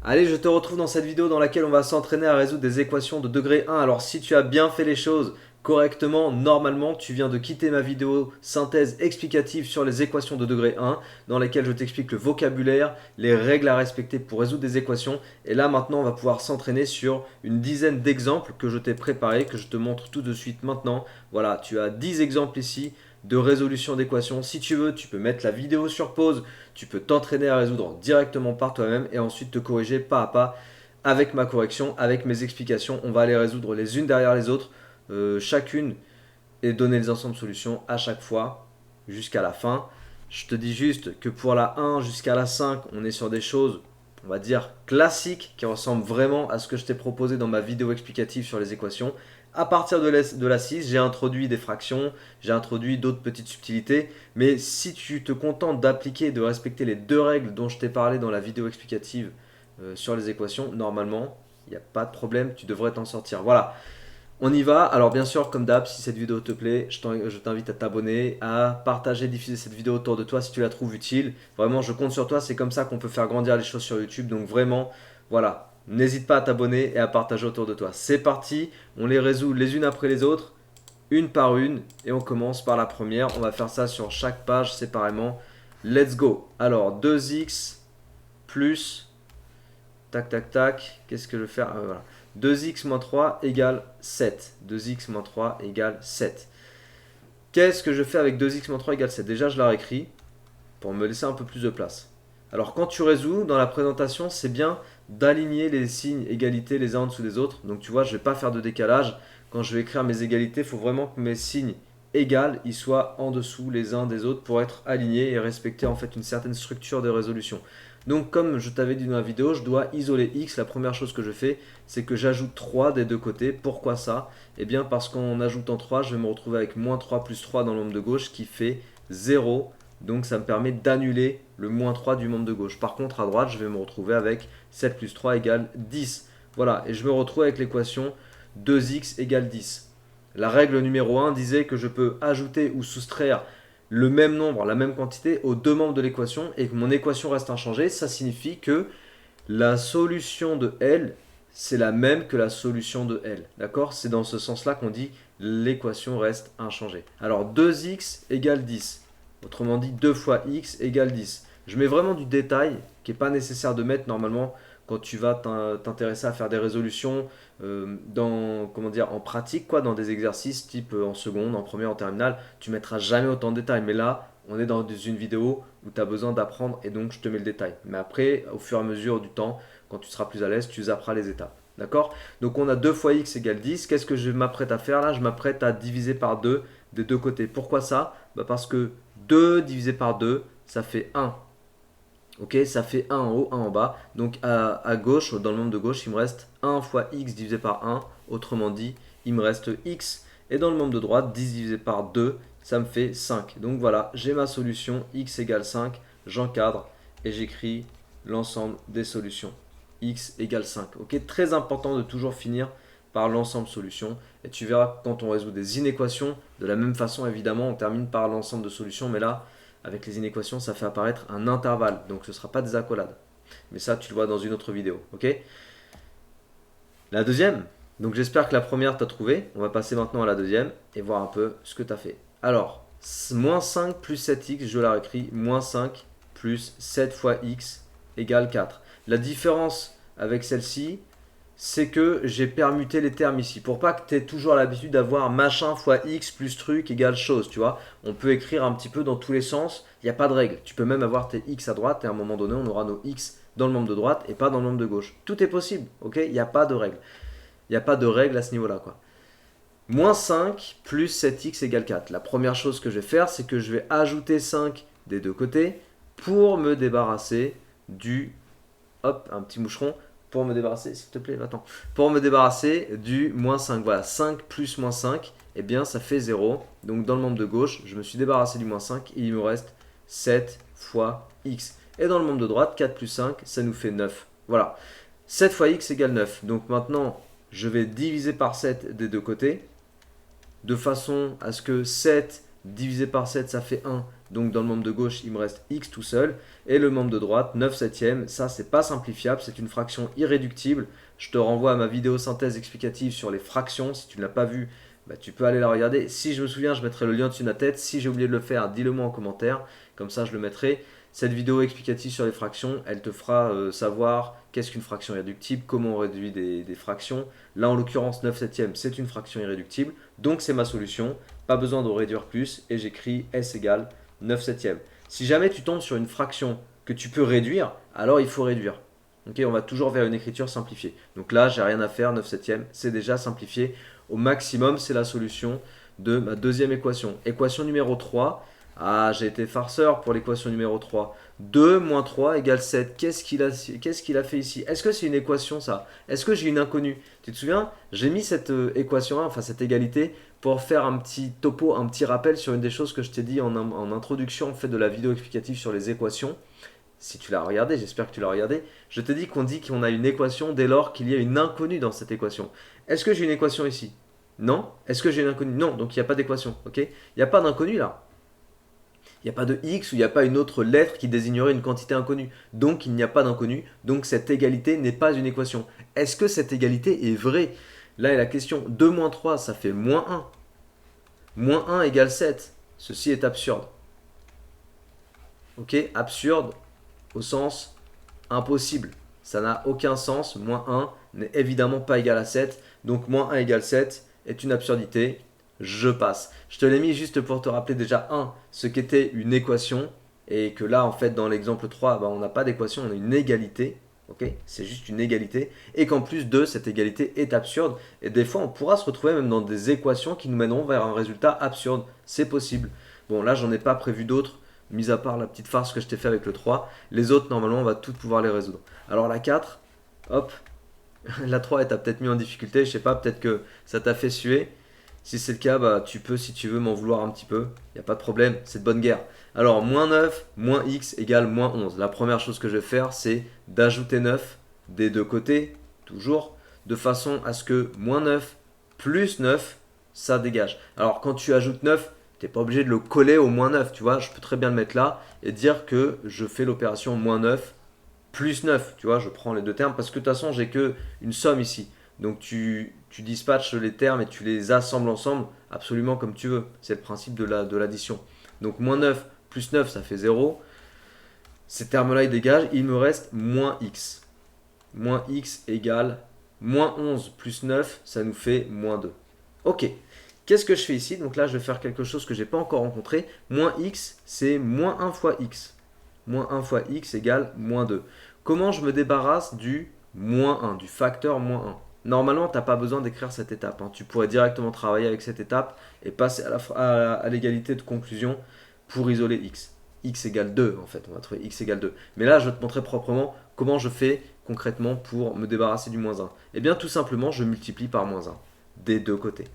Allez, je te retrouve dans cette vidéo dans laquelle on va s'entraîner à résoudre des équations de degré 1. Alors si tu as bien fait les choses correctement, normalement tu viens de quitter ma vidéo synthèse explicative sur les équations de degré 1 dans laquelle je t'explique le vocabulaire, les règles à respecter pour résoudre des équations. Et là maintenant on va pouvoir s'entraîner sur une dizaine d'exemples que je t'ai préparés, que je te montre tout de suite maintenant. Voilà, tu as 10 exemples ici de résolution d'équations. Si tu veux, tu peux mettre la vidéo sur pause, tu peux t'entraîner à résoudre directement par toi-même et ensuite te corriger pas à pas avec ma correction, avec mes explications. On va les résoudre les unes derrière les autres, chacune, et donner les ensembles solutions à chaque fois jusqu'à la fin. Je te dis juste que pour la 1 jusqu'à la 5, on est sur des choses, on va dire, classiques qui ressemblent vraiment à ce que je t'ai proposé dans ma vidéo explicative sur les équations. À partir de la 6, j'ai introduit des fractions, j'ai introduit d'autres petites subtilités, mais si tu te contentes d'appliquer et de respecter les deux règles dont je t'ai parlé dans la vidéo explicative sur les équations, normalement, il n'y a pas de problème, tu devrais t'en sortir. Voilà, on y va. Alors bien sûr, comme d'hab, si cette vidéo te plaît, je t'invite à t'abonner, à partager, diffuser cette vidéo autour de toi si tu la trouves utile. Vraiment, je compte sur toi, c'est comme ça qu'on peut faire grandir les choses sur YouTube. Donc vraiment, voilà, n'hésite pas à t'abonner et à partager autour de toi. C'est parti, on les résout les unes après les autres, une par une, et on commence par la première. On va faire ça sur chaque page séparément. Let's go. Alors 2x plus, tac tac tac, qu'est-ce que je vais faire? Voilà. 2x moins 3 égale 7. 2x moins 3 égale 7. Qu'est-ce que je fais avec 2x moins 3 égale 7? Déjà, je la réécris pour me laisser un peu plus de place. Alors, quand tu résous, dans la présentation, c'est bien d'aligner les signes égalité les uns en dessous des autres. Donc, tu vois, je ne vais pas faire de décalage. Quand je vais écrire mes égalités, il faut vraiment que mes signes égales ils soient en dessous les uns des autres pour être alignés et respecter en fait une certaine structure de résolution. Donc comme je t'avais dit dans la vidéo, je dois isoler x. La première chose que je fais, c'est que j'ajoute 3 des deux côtés. Pourquoi ça? Eh bien parce qu'en ajoutant 3, je vais me retrouver avec moins 3 plus 3 dans le membre de gauche qui fait 0. Donc ça me permet d'annuler le moins 3 du membre de gauche. Par contre à droite, je vais me retrouver avec 7 plus 3 égale 10. Voilà, et je me retrouve avec l'équation 2x égale 10. La règle numéro 1 disait que je peux ajouter ou soustraire le même nombre, la même quantité aux deux membres de l'équation et que mon équation reste inchangée. Ça signifie que la solution de L, c'est la même que la solution de L. D'accord? C'est dans ce sens-là qu'on dit l'équation reste inchangée. Alors 2x égale 10. Autrement dit, 2 fois x égale 10. Je mets vraiment du détail qui n'est pas nécessaire de mettre normalement quand tu vas t'intéresser à faire des résolutions comment dire, en pratique, quoi, dans des exercices type en seconde, en première, en terminale. Tu mettras jamais autant de détails. Mais là, on est dans une vidéo où tu as besoin d'apprendre et donc je te mets le détail. Mais après, au fur et à mesure du temps, quand tu seras plus à l'aise, tu zapperas les étapes. D'accord? Donc on a 2 fois x égale 10. Qu'est-ce que je m'apprête à faire là? Je m'apprête à diviser par 2 des deux côtés. Pourquoi ça? Parce que 2 divisé par 2, ça fait 1. Ok, ça fait 1 en haut, 1 en bas. Donc à gauche, dans le membre de gauche, il me reste 1 fois x divisé par 1. Autrement dit, il me reste x. Et dans le membre de droite, 10 divisé par 2, ça me fait 5. Donc voilà, j'ai ma solution, x égale 5. J'encadre et j'écris l'ensemble des solutions. X égale 5. Ok, très important de toujours finir par l'ensemble solution. Et tu verras quand on résout des inéquations, de la même façon évidemment, on termine par l'ensemble de solutions. Mais là, avec les inéquations, ça fait apparaître un intervalle. Donc ce ne sera pas des accolades. Mais ça, tu le vois dans une autre vidéo. Ok? La deuxième. Donc j'espère que la première t'as trouvé. On va passer maintenant à la deuxième et voir un peu ce que tu as fait. Alors, moins 5 plus 7x, je la réécris. Moins 5 plus 7 fois x égale 4. La différence avec celle-ci, c'est que j'ai permuté les termes ici. Pour pas que tu aies toujours l'habitude d'avoir machin fois x plus truc égale chose, tu vois. On peut écrire un petit peu dans tous les sens, il n'y a pas de règle. Tu peux même avoir tes x à droite et à un moment donné, on aura nos x dans le membre de droite et pas dans le membre de gauche. Tout est possible, ok? Il n'y a pas de règle. Il n'y a pas de règle à ce niveau-là, quoi. Moins 5 plus 7x égale 4. La première chose que je vais faire, c'est que je vais ajouter 5 des deux côtés pour me débarrasser du... Hop, un petit moucheron pour me débarrasser, s'il te plaît, attends, pour me débarrasser du moins 5. Voilà, 5 plus moins 5, eh bien ça fait 0. Donc dans le membre de gauche, je me suis débarrassé du moins 5 et il me reste 7 fois x. Et dans le membre de droite, 4 plus 5, ça nous fait 9. Voilà, 7 fois x égale 9. Donc maintenant, je vais diviser par 7 des deux côtés, de façon à ce que 7 divisé par 7, ça fait 1. Donc dans le membre de gauche, il me reste x tout seul. Et le membre de droite, 9 septièmes, ça c'est pas simplifiable, c'est une fraction irréductible. Je te renvoie à ma vidéo synthèse explicative sur les fractions. Si tu ne l'as pas vue, bah, tu peux aller la regarder. Si je me souviens, je mettrai le lien dessus de la tête. Si j'ai oublié de le faire, dis-le moi en commentaire. Comme ça, je le mettrai. Cette vidéo explicative sur les fractions, elle te fera savoir qu'est-ce qu'une fraction irréductible, comment on réduit des fractions. Là, en l'occurrence, 9 septièmes, c'est une fraction irréductible. Donc, c'est ma solution. Pas besoin de réduire plus. Et j'écris S égale 9 septièmes. Si jamais tu tombes sur une fraction que tu peux réduire, alors il faut réduire. Okay, on va toujours vers une écriture simplifiée. Donc là, j'ai rien à faire, 9 septièmes, c'est déjà simplifié. Au maximum, c'est la solution de ma deuxième équation. Équation numéro 3. Ah, j'ai été farceur pour l'équation numéro 3. 2 moins 3 égale 7. Qu'est-ce qu'il a fait ici? Est-ce que c'est une équation ça? Est-ce que j'ai une inconnue? Tu te souviens? J'ai mis cette équation-là, enfin cette égalité, pour faire un petit topo, un petit rappel sur une des choses que je t'ai dit en introduction en fait, de la vidéo explicative sur les équations. Si tu l'as regardé, j'espère que tu l'as regardé, je te dis qu'on dit qu'on a une équation dès lors qu'il y a une inconnue dans cette équation. Est-ce que j'ai une équation ici? Non. Est-ce que j'ai une inconnue? Non, donc il n'y a pas d'équation. Ok? Il n'y a pas d'inconnue là. Il n'y a pas de x ou il n'y a pas une autre lettre qui désignerait une quantité inconnue. Donc il n'y a pas d'inconnu. Donc cette égalité n'est pas une équation. Est-ce que cette égalité est vraie? Là est la question. 2 moins 3, ça fait moins 1. Moins 1 égale 7. Ceci est absurde. Ok? Absurde au sens impossible. Ça n'a aucun sens. Moins 1 n'est évidemment pas égal à 7. Donc moins 1 égale 7 est une absurdité. Je passe. Je te l'ai mis juste pour te rappeler déjà, ce qu'était une équation. Et que là, en fait, dans l'exemple 3, on n'a pas d'équation, on a une égalité. Okay, c'est juste une égalité. Et qu'en plus, 2, cette égalité est absurde. Et des fois, on pourra se retrouver même dans des équations qui nous mèneront vers un résultat absurde. C'est possible. Bon, là, j'en ai pas prévu d'autres, mis à part la petite farce que je t'ai fait avec le 3. Les autres, normalement, on va toutes pouvoir les résoudre. Alors, la 4, hop. La 3, elle t'a peut-être mis en difficulté. Je sais pas, peut-être que ça t'a fait suer. Si c'est le cas, tu peux, si tu veux, m'en vouloir un petit peu. Il n'y a pas de problème, c'est de bonne guerre. Alors, moins 9, moins x égale moins 11. La première chose que je vais faire, c'est d'ajouter 9 des deux côtés, toujours, de façon à ce que moins 9 plus 9, ça dégage. Alors, quand tu ajoutes 9, tu n'es pas obligé de le coller au moins 9, tu vois. Je peux très bien le mettre là et dire que je fais l'opération moins 9 plus 9, tu vois. Je prends les deux termes parce que de toute façon, j'ai qu'une somme ici. Donc tu dispatches les termes et tu les assembles ensemble absolument comme tu veux. C'est le principe de l'addition. Donc moins 9 plus 9, ça fait 0. Ces termes-là, ils dégagent. Il me reste moins x. Moins x égale moins 11 plus 9, ça nous fait moins 2. Ok. Qu'est-ce que je fais ici? Donc là, je vais faire quelque chose que je n'ai pas encore rencontré. Moins x, c'est moins 1 fois x. Moins 1 fois x égale moins 2. Comment je me débarrasse du moins 1, du facteur moins 1? Normalement, tu n'as pas besoin d'écrire cette étape. Tu pourrais directement travailler avec cette étape et passer à l'égalité de conclusion pour isoler x. X égale 2, en fait. On va trouver x égale 2. Mais là, je vais te montrer proprement comment je fais concrètement pour me débarrasser du moins 1. Eh bien, tout simplement, je multiplie par moins 1 des deux côtés.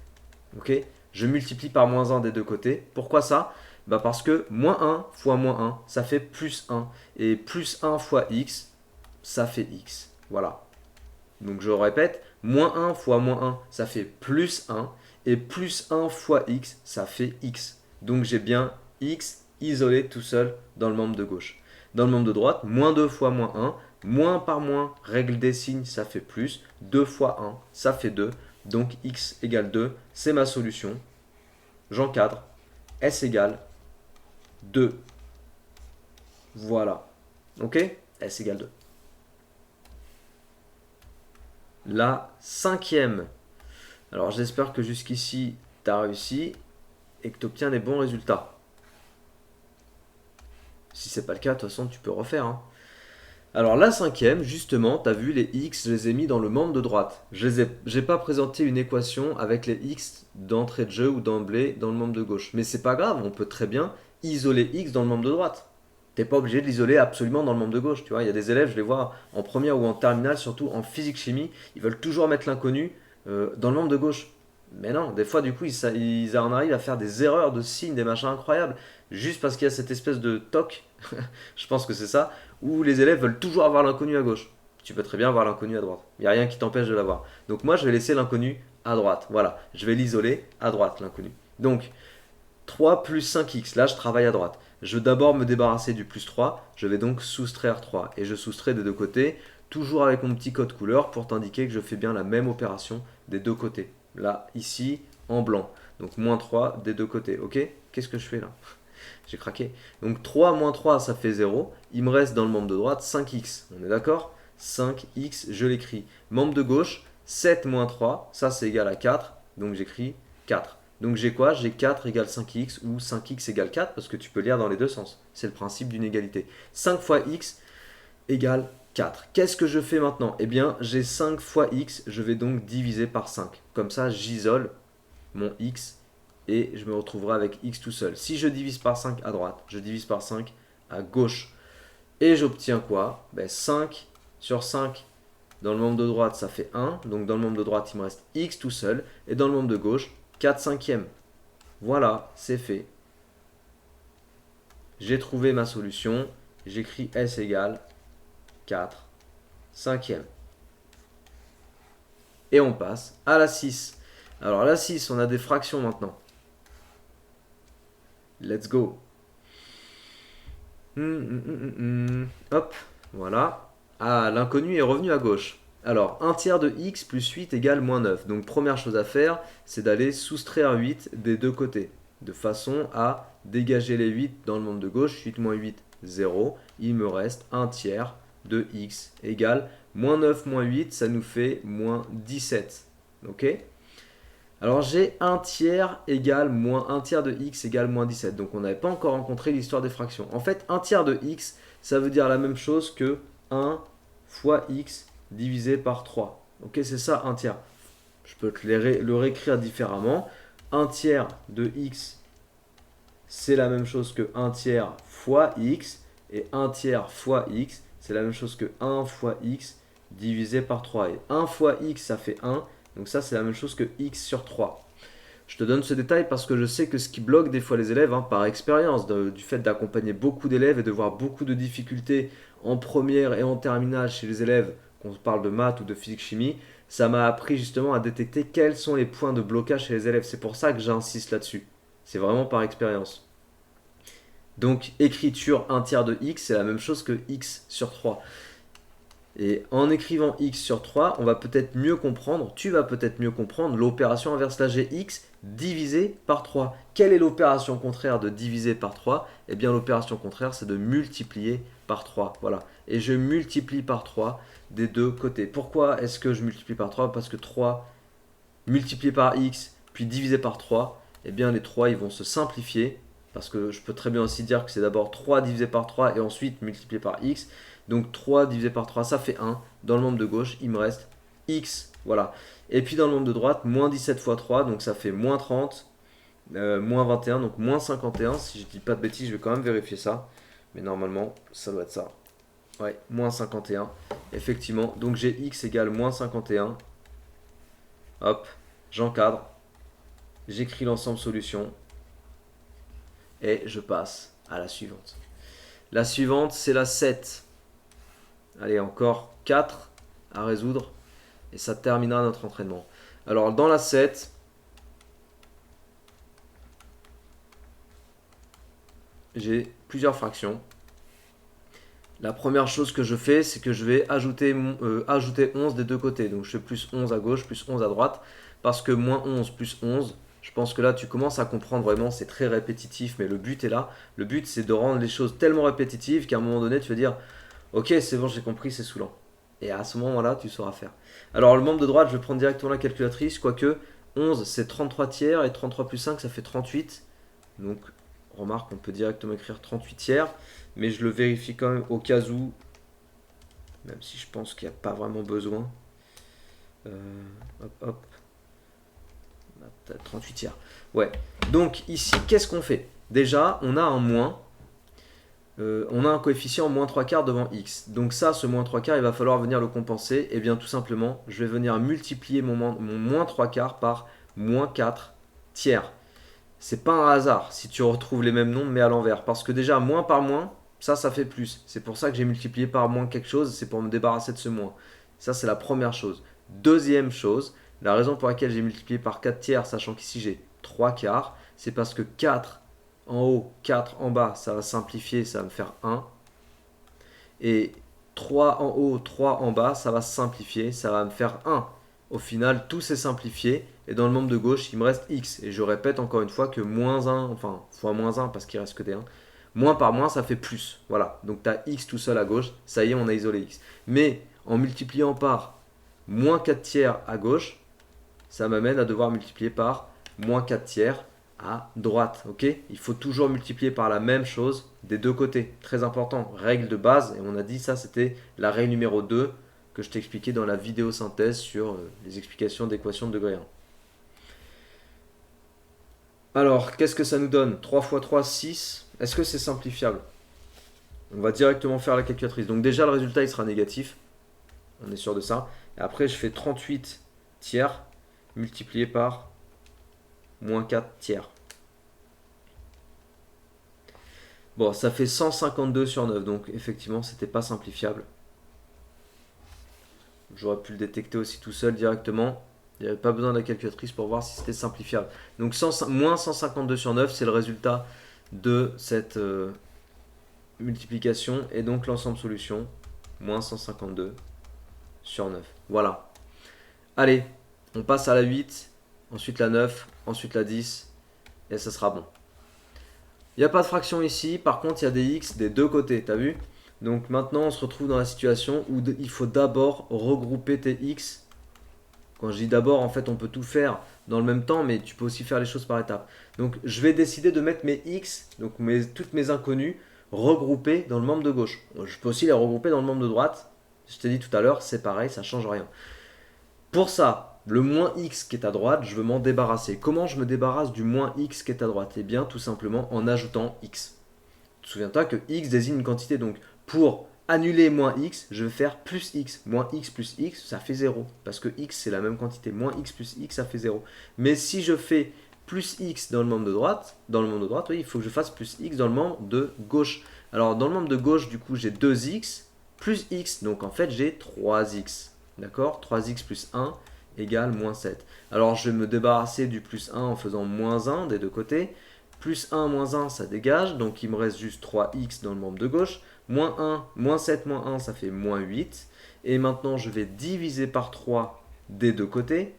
Ok? Je multiplie par moins 1 des deux côtés. Pourquoi ça? Parce que moins 1 fois moins 1, ça fait plus 1. Et plus 1 fois x, ça fait x. Voilà. Donc je répète, moins 1 fois moins 1, ça fait plus 1. Et plus 1 fois x, ça fait x. Donc j'ai bien x isolé tout seul dans le membre de gauche. Dans le membre de droite, moins 2 fois moins 1. Moins par moins, règle des signes, ça fait plus. 2 fois 1, ça fait 2. Donc x égale 2, c'est ma solution. J'encadre. S égale 2. Voilà. Ok? S égale 2. La cinquième. Alors j'espère que jusqu'ici, tu as réussi et que tu obtiens des bons résultats. Si c'est pas le cas, de toute façon, tu peux refaire. Alors la cinquième, justement, tu as vu les x, je les ai mis dans le membre de droite. Je n'ai pas présenté une équation avec les x d'entrée de jeu ou d'emblée dans le membre de gauche. Mais c'est pas grave, on peut très bien isoler x dans le membre de droite. Tu n'es pas obligé de l'isoler absolument dans le membre de gauche. Tu vois, il y a des élèves, je les vois en première ou en terminale, surtout en physique-chimie, ils veulent toujours mettre l'inconnu dans le membre de gauche. Mais non, des fois, du coup, ils en arrivent à faire des erreurs de signes, des machins incroyables, juste parce qu'il y a cette espèce de toc, je pense que c'est ça, où les élèves veulent toujours avoir l'inconnu à gauche. Tu peux très bien avoir l'inconnu à droite. Il n'y a rien qui t'empêche de l'avoir. Donc moi, je vais laisser l'inconnu à droite. Voilà, je vais l'isoler à droite, l'inconnu. Donc, 3 plus 5x, là je travaille à droite. Je veux d'abord me débarrasser du plus 3, je vais donc soustraire 3. Et je soustrais des deux côtés, toujours avec mon petit code couleur pour t'indiquer que je fais bien la même opération des deux côtés. Là, ici, en blanc. Donc moins 3 des deux côtés, ok? Qu'est-ce que je fais là? J'ai craqué. Donc 3 moins 3, ça fait 0. Il me reste dans le membre de droite 5x. On est d'accord? 5x, je l'écris. Membre de gauche, 7 moins 3, ça c'est égal à 4. Donc j'écris 4. Donc j'ai quoi? J'ai 4 égale 5x ou 5x égale 4 parce que tu peux lire dans les deux sens. C'est le principe d'une égalité. 5 fois x égale 4. Qu'est-ce que je fais maintenant? Eh bien, j'ai 5 fois x, je vais donc diviser par 5. Comme ça, j'isole mon x et je me retrouverai avec x tout seul. Si je divise par 5 à droite, je divise par 5 à gauche. Et j'obtiens quoi? 5 sur 5 dans le membre de droite, ça fait 1. Donc dans le membre de droite, il me reste x tout seul. Et dans le membre de gauche, 4 cinquièmes. Voilà, c'est fait. J'ai trouvé ma solution. J'écris s égale 4 cinquièmes. Et on passe à la 6. Alors la 6, on a des fractions maintenant. Let's go. Hop, voilà. Ah, l'inconnu est revenu à gauche. Alors, 1 tiers de x plus 8 égale moins 9. Donc, première chose à faire, c'est d'aller soustraire 8 des deux côtés. De façon à dégager les 8 dans le membre de gauche. 8 moins 8, 0. Il me reste 1 tiers de x égale moins 9 moins 8, ça nous fait moins 17. Ok? Alors j'ai 1 tiers égale moins 1 tiers de x égale moins 17. Donc on n'avait pas encore rencontré l'histoire des fractions. En fait, 1 tiers de x, ça veut dire la même chose que 1 fois x divisé par 3. Ok, c'est ça 1 tiers. Je peux le réécrire différemment. 1 tiers de x, c'est la même chose que 1 tiers fois x. Et 1 tiers fois x, c'est la même chose que 1 fois x divisé par 3. Et 1 fois x, ça fait 1. Donc ça, c'est la même chose que x sur 3. Je te donne ce détail parce que je sais que ce qui bloque des fois les élèves, par expérience, du fait d'accompagner beaucoup d'élèves et de voir beaucoup de difficultés en première et en terminale chez les élèves, qu'on parle de maths ou de physique-chimie, ça m'a appris justement à détecter quels sont les points de blocage chez les élèves. C'est pour ça que j'insiste là-dessus. C'est vraiment par expérience. Donc écriture 1 tiers de x, c'est la même chose que x sur 3. Et en écrivant x sur 3, on va peut-être mieux comprendre, tu vas peut-être mieux comprendre l'opération inverse. Là, j'ai x divisé par 3. Quelle est l'opération contraire de diviser par 3? Eh bien, l'opération contraire, c'est de multiplier par 3. Voilà. Et je multiplie par 3 des deux côtés. Pourquoi est-ce que je multiplie par 3? Parce que 3 multiplié par x, puis divisé par 3, eh bien, les 3, ils vont se simplifier. Parce que je peux très bien aussi dire que c'est d'abord 3 divisé par 3 et ensuite multiplié par x. Donc 3 divisé par 3, ça fait 1. Dans le membre de gauche, il me reste x. Voilà. Et puis dans le membre de droite, moins 17 fois 3, donc ça fait moins 30, moins 21, donc moins 51. Si je dis pas de bêtises, je vais quand même vérifier ça. Mais normalement, ça doit être ça. Ouais, moins 51. Effectivement, donc j'ai x égale moins 51. Hop, j'encadre. J'écris l'ensemble solution. Et je passe à la suivante. La suivante, c'est la 7. Allez, encore 4 à résoudre. Et ça terminera notre entraînement. Alors, dans la 7, j'ai plusieurs fractions. La première chose que je fais, c'est que je vais ajouter 11 des deux côtés. Donc, je fais plus 11 à gauche, plus 11 à droite. Parce que moins 11 plus 11, je pense que là, tu commences à comprendre vraiment, c'est très répétitif, mais le but est là. Le but, c'est de rendre les choses tellement répétitives qu'à un moment donné, tu vas dire « Ok, c'est bon, j'ai compris, c'est saoulant. » Et à ce moment-là, tu sauras faire. Alors, le membre de droite, je vais prendre directement la calculatrice, quoique 11, c'est 33 tiers, et 33 plus 5, ça fait 38. Donc, remarque, on peut directement écrire 38 tiers, mais je le vérifie quand même au cas où, même si je pense qu'il n'y a pas vraiment besoin. Hop, hop. 38 tiers. Ouais. Donc ici, qu'est-ce qu'on fait? Déjà, on a un moins. On a un coefficient moins 3 quarts devant x. Donc ça, ce moins 3 quarts, il va falloir venir le compenser. Et bien tout simplement, je vais venir multiplier mon moins 3 quarts par moins 4 tiers. C'est pas un hasard si tu retrouves les mêmes nombres mais à l'envers. Parce que déjà, moins par moins, ça fait plus. C'est pour ça que j'ai multiplié par moins quelque chose. C'est pour me débarrasser de ce moins. Ça, c'est la première chose. Deuxième chose, la raison pour laquelle j'ai multiplié par 4 tiers, sachant qu'ici j'ai 3 quarts, C'est parce que 4 en haut, 4 en bas, ça va simplifier, ça va me faire 1. Et 3 en haut, 3 en bas, ça va simplifier, ça va me faire 1. Au final, tout s'est simplifié. Et dans le membre de gauche, il me reste x. Et je répète encore une fois que moins 1, enfin, fois moins 1 parce qu'il reste que des 1. Moins par moins, ça fait plus. Voilà. Donc tu as x tout seul à gauche. Ça y est, on a isolé x. Mais en multipliant par moins 4 tiers à gauche, ça m'amène à devoir multiplier par moins 4 tiers à droite. Ok, il faut toujours multiplier par la même chose des deux côtés. Très important. Règle de base. Et on a dit ça, c'était la règle numéro 2 que je t'ai expliqué dans la vidéo synthèse sur les explications d'équations de degré 1. Alors, qu'est-ce que ça nous donne? 3 fois 3, 6. Est-ce que c'est simplifiable? On va directement faire la calculatrice. Donc déjà, le résultat, il sera négatif. On est sûr de ça. Et après, je fais 38 tiers multiplié par moins 4 tiers. Bon, ça fait 152 sur 9. Donc, effectivement, c'était pas simplifiable. J'aurais pu le détecter aussi tout seul directement. Il n'y avait pas besoin de la calculatrice pour voir si c'était simplifiable. Donc moins 152 sur 9, c'est le résultat de cette multiplication. Et donc l'ensemble solution, moins 152 sur 9. Voilà. Allez, on passe à la 8, ensuite la 9, ensuite la 10. Et ça sera bon. Il n'y a pas de fraction ici. Par contre, il y a des x des deux côtés. T'as vu? Donc maintenant, on se retrouve dans la situation où il faut d'abord regrouper tes x. Quand je dis d'abord, en fait, on peut tout faire dans le même temps, mais tu peux aussi faire les choses par étapes. Donc, je vais décider de mettre mes x, donc toutes mes inconnues, regroupées dans le membre de gauche. Je peux aussi les regrouper dans le membre de droite. Je t'ai dit tout à l'heure, c'est pareil, ça ne change rien. Pour ça, le moins x qui est à droite, je veux m'en débarrasser. Comment je me débarrasse du moins x qui est à droite? Eh bien, tout simplement en ajoutant x. Souviens-toi que x désigne une quantité, donc pour annuler moins x, je vais faire plus x. Moins x plus x, ça fait 0. Parce que x, c'est la même quantité. Moins x plus x, ça fait 0. Mais si je fais plus x dans le membre de droite, oui, il faut que je fasse plus x dans le membre de gauche. Alors, dans le membre de gauche, du coup, j'ai 2x plus x. Donc, en fait, j'ai 3x. D'accord? 3x plus 1 égale moins 7. Alors, je vais me débarrasser du plus 1 en faisant moins 1 des deux côtés. Plus 1, moins 1, ça dégage. Donc, il me reste juste 3x dans le membre de gauche. Moins 1, moins 7, moins 1, ça fait moins 8. Et maintenant, je vais diviser par 3 des deux côtés,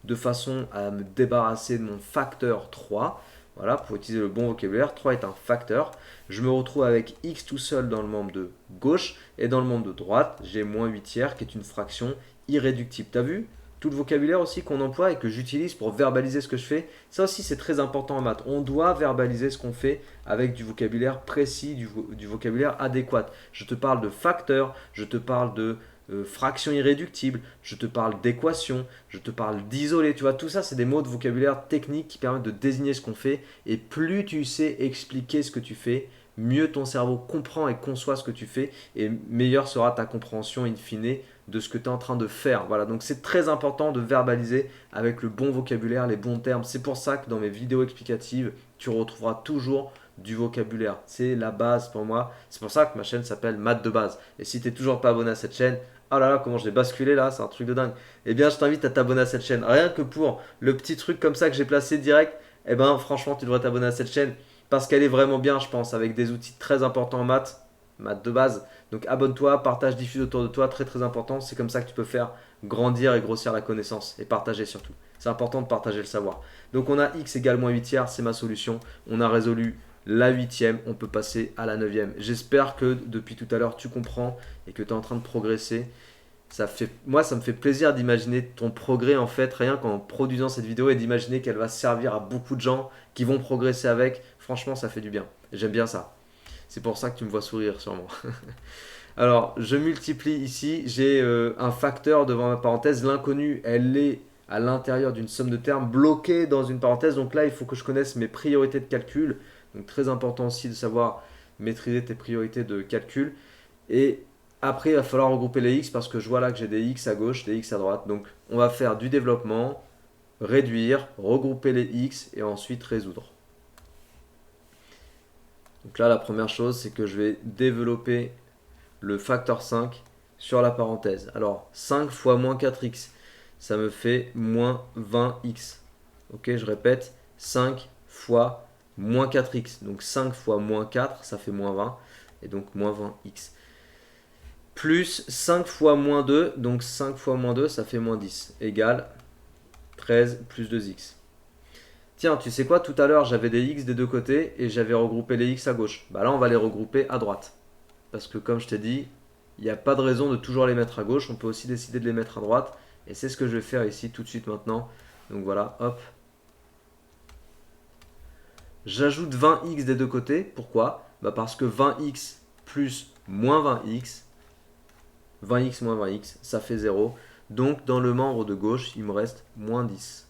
de façon à me débarrasser de mon facteur 3. Voilà, pour utiliser le bon vocabulaire, 3 est un facteur. Je me retrouve avec x tout seul dans le membre de gauche. Et dans le membre de droite, j'ai moins 8 tiers, qui est une fraction irréductible. T'as vu? Tout le vocabulaire aussi qu'on emploie et que j'utilise pour verbaliser ce que je fais, ça aussi c'est très important en maths. On doit verbaliser ce qu'on fait avec du vocabulaire précis, du vocabulaire adéquat. Je te parle de facteurs, je te parle de fractions irréductibles, je te parle d'équations, je te parle d'isolé. Tu vois, tout ça c'est des mots de vocabulaire technique qui permettent de désigner ce qu'on fait. Et plus tu sais expliquer ce que tu fais, mieux ton cerveau comprend et conçoit ce que tu fais et meilleure sera ta compréhension in fine de ce que tu es en train de faire. Voilà, donc c'est très important de verbaliser avec le bon vocabulaire, les bons termes. C'est pour ça que dans mes vidéos explicatives, tu retrouveras toujours du vocabulaire. C'est la base pour moi. C'est pour ça que ma chaîne s'appelle Maths de base. Et si tu n'es toujours pas abonné à cette chaîne, oh là là, comment j'ai basculé là, c'est un truc de dingue. Eh bien, je t'invite à t'abonner à cette chaîne. Rien que pour le petit truc comme ça que j'ai placé direct, eh ben franchement, tu devrais t'abonner à cette chaîne parce qu'elle est vraiment bien, je pense, avec des outils très importants en maths de base. Donc abonne-toi, partage, diffuse autour de toi, très très important. C'est comme ça que tu peux faire grandir et grossir la connaissance et partager surtout. C'est important de partager le savoir. Donc on a x égale moins 8 tiers, c'est ma solution. On a résolu la huitième, on peut passer à la neuvième. J'espère que depuis tout à l'heure tu comprends et que tu es en train de progresser. Moi, ça me fait plaisir d'imaginer ton progrès en fait, rien qu'en produisant cette vidéo et d'imaginer qu'elle va servir à beaucoup de gens qui vont progresser avec. Franchement, ça fait du bien. J'aime bien ça. C'est pour ça que tu me vois sourire sûrement. Alors, je multiplie ici. J'ai un facteur devant ma parenthèse. L'inconnu, elle est à l'intérieur d'une somme de termes bloquée dans une parenthèse. Donc là, il faut que je connaisse mes priorités de calcul. Donc très important aussi de savoir maîtriser tes priorités de calcul. Et après, il va falloir regrouper les x parce que je vois là que j'ai des x à gauche, des x à droite. Donc on va faire du développement, réduire, regrouper les x et ensuite résoudre. Donc là, la première chose, c'est que je vais développer le facteur 5 sur la parenthèse. Alors, 5 fois moins 4x, ça me fait moins 20x. Ok, je répète, 5 fois moins 4x. Donc 5 fois moins 4, ça fait moins 20. Et donc moins 20x. Plus 5 fois moins 2, donc 5 fois moins 2, ça fait moins 10. Égale 13 plus 2x. Tiens, tu sais quoi, tout à l'heure, j'avais des x des deux côtés et j'avais regroupé les x à gauche. Bah là, on va les regrouper à droite. Parce que comme je t'ai dit, il n'y a pas de raison de toujours les mettre à gauche. On peut aussi décider de les mettre à droite. Et c'est ce que je vais faire ici tout de suite maintenant. Donc voilà, hop. J'ajoute 20x des deux côtés. Pourquoi? Bah parce que 20x plus moins 20x, 20x moins 20x, ça fait 0. Donc dans le membre de gauche, il me reste moins 10.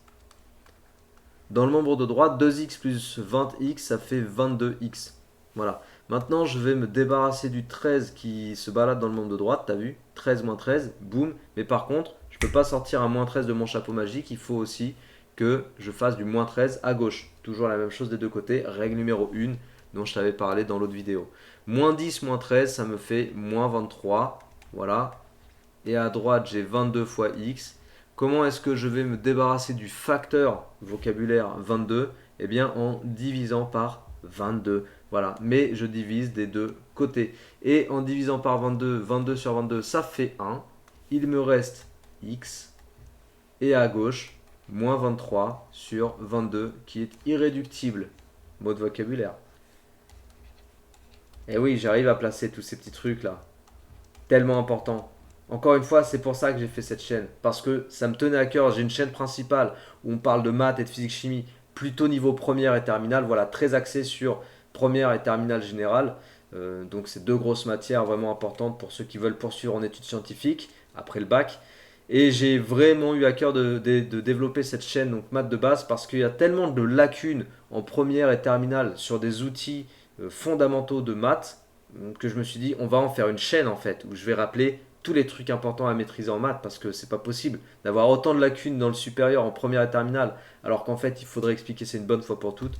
Dans le membre de droite, 2x plus 20x, ça fait 22x. Voilà. Maintenant, je vais me débarrasser du 13 qui se balade dans le membre de droite. T'as vu? 13 moins 13, boum. Mais par contre, je ne peux pas sortir un moins 13 de mon chapeau magique. Il faut aussi que je fasse du moins 13 à gauche. Toujours la même chose des deux côtés. Règle numéro 1 dont je t'avais parlé dans l'autre vidéo. Moins 10, moins 13, ça me fait moins 23. Voilà. Et à droite, j'ai 22 fois x. Comment est-ce que je vais me débarrasser du facteur vocabulaire 22? Eh bien, en divisant par 22. Voilà, mais je divise des deux côtés. Et en divisant par 22, 22 sur 22, ça fait 1. Il me reste x. Et à gauche, moins 23 sur 22, qui est irréductible. Mot de vocabulaire. Et oui, j'arrive à placer tous ces petits trucs là. Tellement important. Encore une fois, c'est pour ça que j'ai fait cette chaîne. Parce que ça me tenait à cœur. J'ai une chaîne principale où on parle de maths et de physique-chimie, plutôt niveau première et terminale. Voilà, très axé sur première et terminale générale. Donc c'est deux grosses matières vraiment importantes pour ceux qui veulent poursuivre en études scientifiques après le bac. Et j'ai vraiment eu à cœur de développer cette chaîne, donc maths de base, parce qu'il y a tellement de lacunes en première et terminale sur des outils fondamentaux de maths que je me suis dit, on va en faire une chaîne en fait, où je vais rappeler tous les trucs importants à maîtriser en maths, parce que c'est pas possible d'avoir autant de lacunes dans le supérieur en première et terminale, alors qu'en fait il faudrait expliquer ça une bonne fois pour toutes.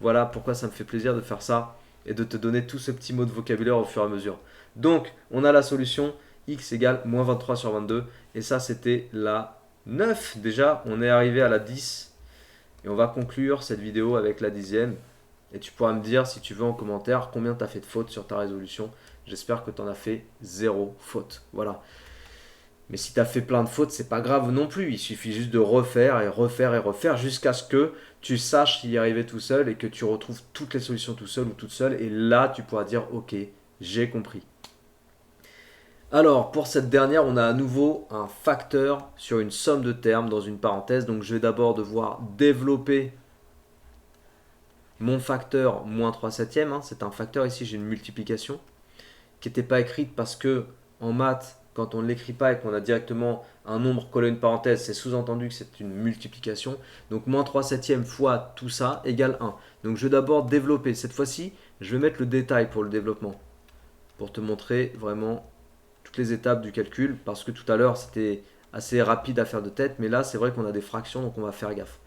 Voilà pourquoi ça me fait plaisir de faire ça et de te donner tout ce petit mot de vocabulaire au fur et à mesure. Donc on a la solution, x égale moins 23 sur 22, et ça c'était la 9 déjà, on est arrivé à la 10, et on va conclure cette vidéo avec la 10e. Et tu pourras me dire, si tu veux, en commentaire, combien tu as fait de fautes sur ta résolution. J'espère que tu en as fait 0 faute. Voilà. Mais si tu as fait plein de fautes, c'est pas grave non plus. Il suffit juste de refaire et refaire et refaire jusqu'à ce que tu saches y arriver tout seul et que tu retrouves toutes les solutions tout seul ou toute seule. Et là, tu pourras dire, ok, j'ai compris. Alors, pour cette dernière, on a à nouveau un facteur sur une somme de termes dans une parenthèse. Donc, je vais d'abord devoir développer mon facteur moins 3 septièmes, hein, c'est un facteur ici, j'ai une multiplication qui n'était pas écrite parce que en maths, quand on ne l'écrit pas et qu'on a directement un nombre collé à une parenthèse, c'est sous-entendu que c'est une multiplication. Donc moins 3 septièmes fois tout ça égale 1. Donc je vais d'abord développer. Cette fois-ci, je vais mettre le détail pour le développement, pour te montrer vraiment toutes les étapes du calcul, parce que tout à l'heure c'était assez rapide à faire de tête, mais là c'est vrai qu'on a des fractions, donc on va faire gaffe.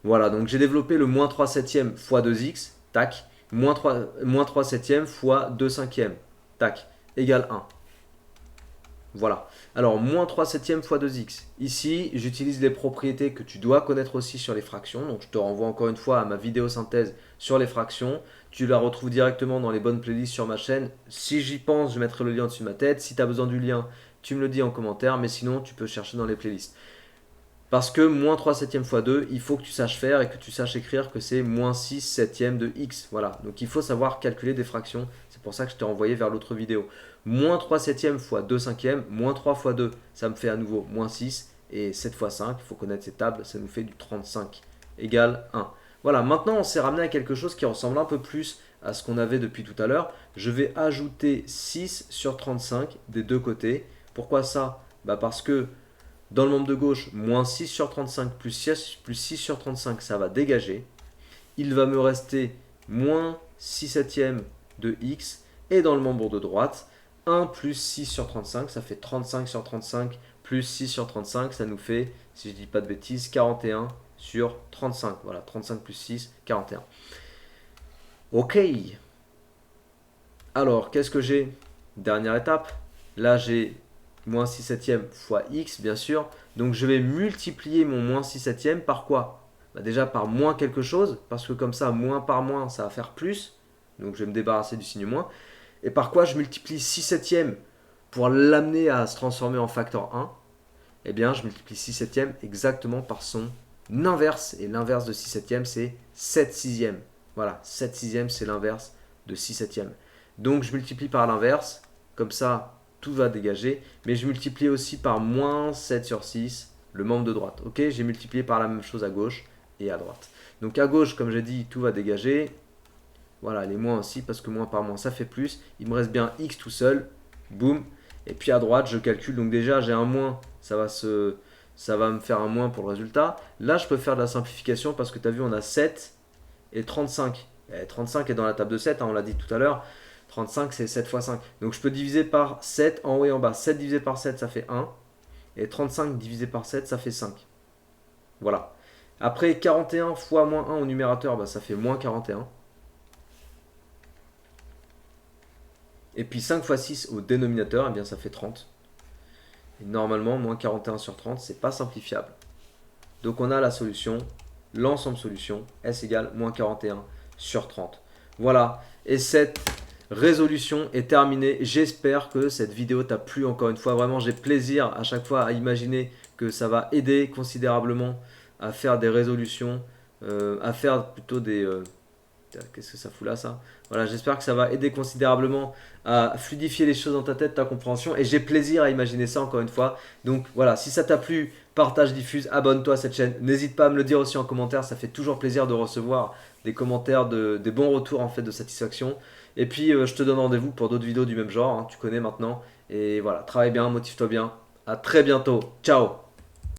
Voilà, donc j'ai développé le moins 3 septièmes fois 2x, tac, moins 3 septièmes fois 2 cinquièmes, tac, égale 1. Voilà. Alors, moins 3 septièmes fois 2x. Ici, j'utilise les propriétés que tu dois connaître aussi sur les fractions. Donc, je te renvoie encore une fois à ma vidéo synthèse sur les fractions. Tu la retrouves directement dans les bonnes playlists sur ma chaîne. Si j'y pense, je mettrai le lien dessus de ma tête. Si tu as besoin du lien, tu me le dis en commentaire. Mais sinon, tu peux chercher dans les playlists. Parce que moins 3 septièmes fois 2, il faut que tu saches faire et que tu saches écrire que c'est moins 6 septièmes de x. Voilà, donc il faut savoir calculer des fractions. C'est pour ça que je t'ai envoyé vers l'autre vidéo. Moins 3 septièmes fois 2 cinquièmes, moins 3 fois 2, ça me fait à nouveau moins 6. Et 7 fois 5, il faut connaître ces tables, ça nous fait du 35, égale 1. Voilà, maintenant on s'est ramené à quelque chose qui ressemble un peu plus à ce qu'on avait depuis tout à l'heure. Je vais ajouter 6 sur 35 des deux côtés. Pourquoi ça? Parce que dans le membre de gauche, moins 6 sur 35 plus 6 sur 35, ça va dégager. Il va me rester moins 6 septièmes de x. Et dans le membre de droite, 1 plus 6 sur 35, ça fait 35 sur 35 plus 6 sur 35, ça nous fait, si je ne dis pas de bêtises, 41 sur 35. Voilà, 35 plus 6, 41. Ok. Alors, qu'est-ce que j'ai? Dernière étape. Là, j'ai moins 6 septièmes fois x, bien sûr. Donc, je vais multiplier mon moins 6 septièmes par quoi? Bah déjà par moins quelque chose, parce que comme ça, moins par moins, ça va faire plus. Donc je vais me débarrasser du signe moins. Et par quoi je multiplie 6 septièmes pour l'amener à se transformer en facteur 1? Eh bien, je multiplie 6 septièmes exactement par son inverse. Et l'inverse de 6 septièmes, c'est 7 sixièmes. Voilà, 7 sixièmes, c'est l'inverse de 6 septièmes. Donc, je multiplie par l'inverse. Comme ça, tout va dégager. Mais je multiplie aussi par moins 7 sur 6, le membre de droite. Ok, j'ai multiplié par la même chose à gauche et à droite. Donc, à gauche, comme j'ai dit, tout va dégager. Voilà, les moins aussi, parce que moins par moins, ça fait plus. Il me reste bien x tout seul. Boum. Et puis à droite, je calcule. Donc déjà, j'ai un moins. Ça va me faire un moins pour le résultat. Là, je peux faire de la simplification parce que tu as vu, on a 7 et 35. Et 35 est dans la table de 7, hein, on l'a dit tout à l'heure. 35, c'est 7 fois 5. Donc je peux diviser par 7 en haut et en bas. 7 divisé par 7, ça fait 1. Et 35 divisé par 7, ça fait 5. Voilà. Après, 41 fois moins 1 au numérateur, bah, ça fait moins 41. Et puis 5 fois 6 au dénominateur, eh bien ça fait 30. Et normalement, moins 41 sur 30, c'est pas simplifiable. Donc on a la solution, l'ensemble solution, S égale moins 41 sur 30. Voilà, et cette résolution est terminée. J'espère que cette vidéo t'a plu encore une fois. Vraiment, j'ai plaisir à chaque fois à imaginer que ça va aider considérablement à faire des résolutions, à faire plutôt des... qu'est-ce que ça fout là, ça? Voilà, j'espère que ça va aider considérablement à fluidifier les choses dans ta tête, ta compréhension. Et j'ai plaisir à imaginer ça encore une fois. Donc voilà, si ça t'a plu, partage, diffuse, abonne-toi à cette chaîne. N'hésite pas à me le dire aussi en commentaire, ça fait toujours plaisir de recevoir des commentaires, des bons retours en fait de satisfaction. Et puis je te donne rendez-vous pour d'autres vidéos du même genre, hein, tu connais maintenant. Et voilà, travaille bien, motive-toi bien. À très bientôt. Ciao!